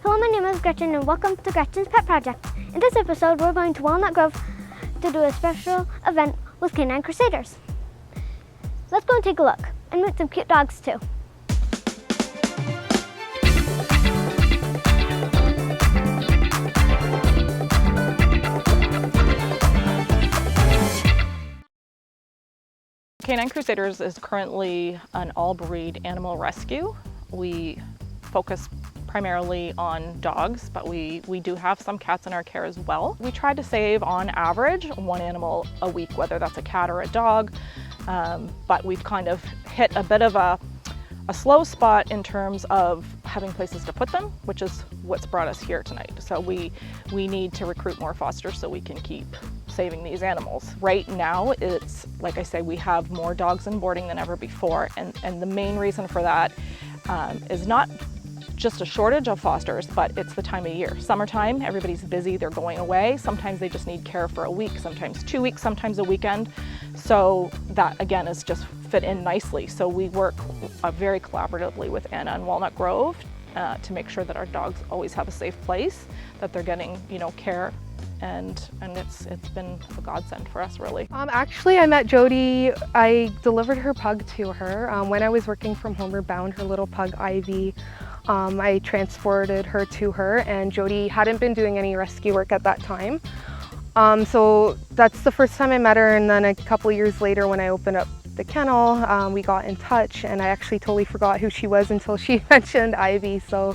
Hello, my name is Gretchen and welcome to Gretchen's Pet Project. In this episode, we're going to Walnut Grove to do a special event with Canine Crusaders. Let's go and take a look and meet some cute dogs too. Canine Crusaders is currently an all-breed animal rescue. We focus primarily on dogs, but we do have some cats in our care as well. We try to save, on average, one animal a week, whether that's a cat or a dog, but we've kind of hit a bit of a slow spot in terms of having places to put them, which is what's brought us here tonight. So we need to recruit more fosters so we can keep saving these animals. Right now, it's, like I say, we have more dogs in boarding than ever before, and the main reason for that is not just a shortage of fosters, but it's the time of year. Summertime, everybody's busy, they're going away. Sometimes they just need care for a week, sometimes 2 weeks, sometimes a weekend. So that, again, is just fit in nicely. So we work very collaboratively with Anna and Walnut Grove to make sure that our dogs always have a safe place, that they're getting, care, and it's been a godsend for us, really. Actually, I met Jody. I delivered her pug to her. When I was working from Homeward Bound, her little pug Ivy, I transported her to her, and Jody hadn't been doing any rescue work at that time. So that's the first time I met her, and then a couple years later when I opened up the kennel, we got in touch, and I actually totally forgot who she was until she mentioned Ivy. So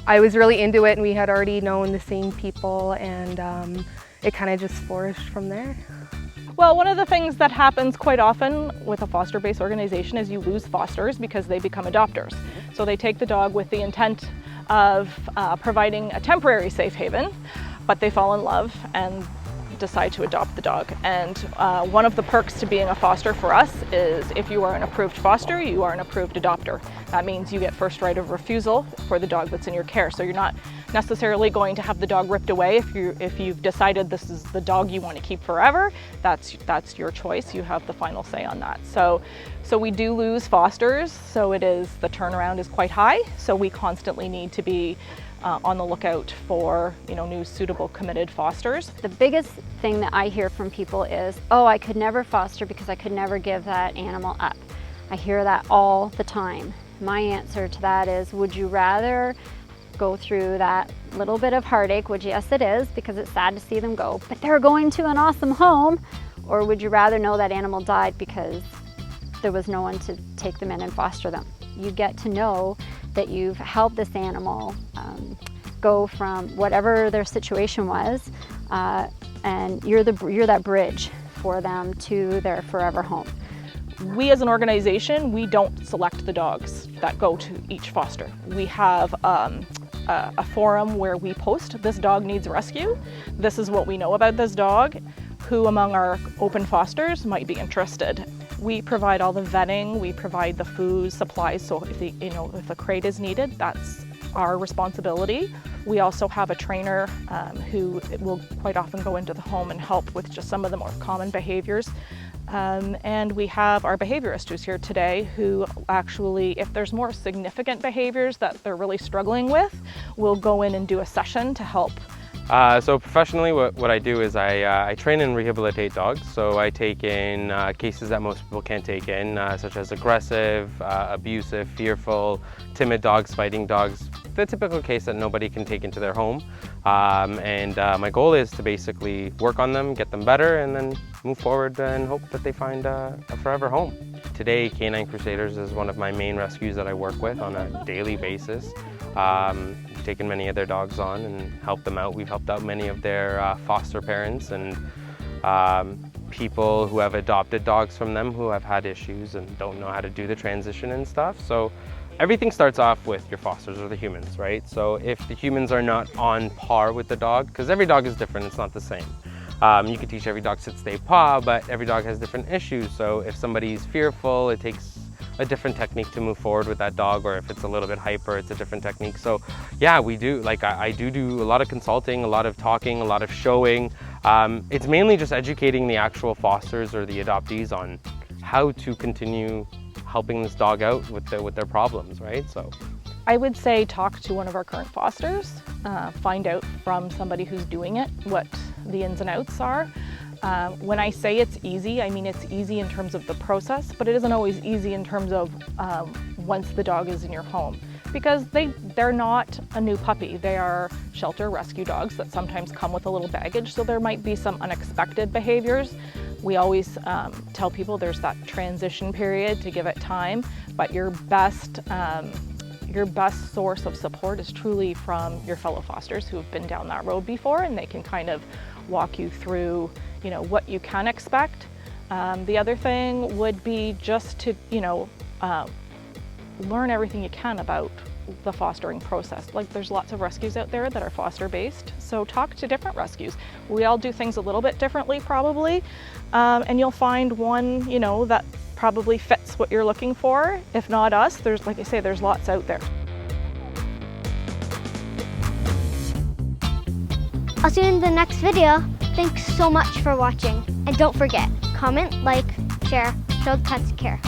I was really into it, and we had already known the same people, and it kind of just flourished from there. Well, one of the things that happens quite often with a foster-based organization is you lose fosters because they become adopters. So they take the dog with the intent of providing a temporary safe haven, but they fall in love and decide to adopt the dog. And one of the perks to being a foster for us is if you are an approved foster, you are an approved adopter. That means you get first right of refusal for the dog that's in your care. So you're not necessarily going to have the dog ripped away if you've decided this is the dog you want to keep forever. That's your choice. You have the final say on that. So we do lose fosters. So the turnaround is quite high. So we constantly need to be on the lookout for new suitable committed fosters. The biggest thing that I hear from people is, oh, I could never foster because I could never give that animal up. I hear that all the time. My answer to that is, would you rather go through that little bit of heartache, which yes it is, because it's sad to see them go, but they're going to an awesome home, or would you rather know that animal died because there was no one to take them in and foster them? You get to know that you've helped this animal go from whatever their situation was, and you're that bridge for them to their forever home. We as an organization, we don't select the dogs that go to each foster. We have a forum where we post, this dog needs rescue, this is what we know about this dog, who among our open fosters might be interested. We provide all the vetting, we provide the food, supplies, so if a crate is needed, that's our responsibility. We also have a trainer who will quite often go into the home and help with just some of the more common behaviors. And we have our behaviorist who's here today, who actually, if there's more significant behaviors that they're really struggling with, will go in and do a session to help. So professionally, what I do is I train and rehabilitate dogs. So I take in cases that most people can't take in, such as aggressive, abusive, fearful, timid dogs, fighting dogs, the typical case that nobody can take into their home. And my goal is to basically work on them, get them better, and then move forward and hope that they find a forever home. Today, Canine Crusaders is one of my main rescues that I work with on a daily basis. Taken many of their dogs on and helped them out. We've helped out many of their foster parents and people who have adopted dogs from them who have had issues and don't know how to do the transition and stuff. So everything starts off with your fosters or the humans, right? So if the humans are not on par with the dog, because every dog is different, it's not the same. You can teach every dog sit, stay, paw, but every dog has different issues. So if somebody's fearful, it takes a different technique to move forward with that dog, or if it's a little bit hyper, it's a different technique. So yeah, we do, I do a lot of consulting, a lot of talking, a lot of showing. It's mainly just educating the actual fosters or the adoptees on how to continue helping this dog out with their problems, right? So I would say talk to one of our current fosters, find out from somebody who's doing it what the ins and outs are. When I say it's easy, I mean it's easy in terms of the process, but it isn't always easy in terms of once the dog is in your home, because they're not a new puppy. They are shelter rescue dogs that sometimes come with a little baggage, so there might be some unexpected behaviors. We always tell people there's that transition period to give it time, but your best source of support is truly from your fellow fosters who have been down that road before, and they can kind of walk you through, you know, what you can expect. The other thing would be just to, you know, learn everything you can about the fostering process. Like, there's lots of rescues out there that are foster based, so talk to different rescues. We all do things a little bit differently probably, and you'll find one, you know, that probably fits what you're looking for. If not us, there's, like I say, there's lots out there. I'll see you in the next video. Thanks so much for watching. And don't forget, comment, like, share, show the pets you care.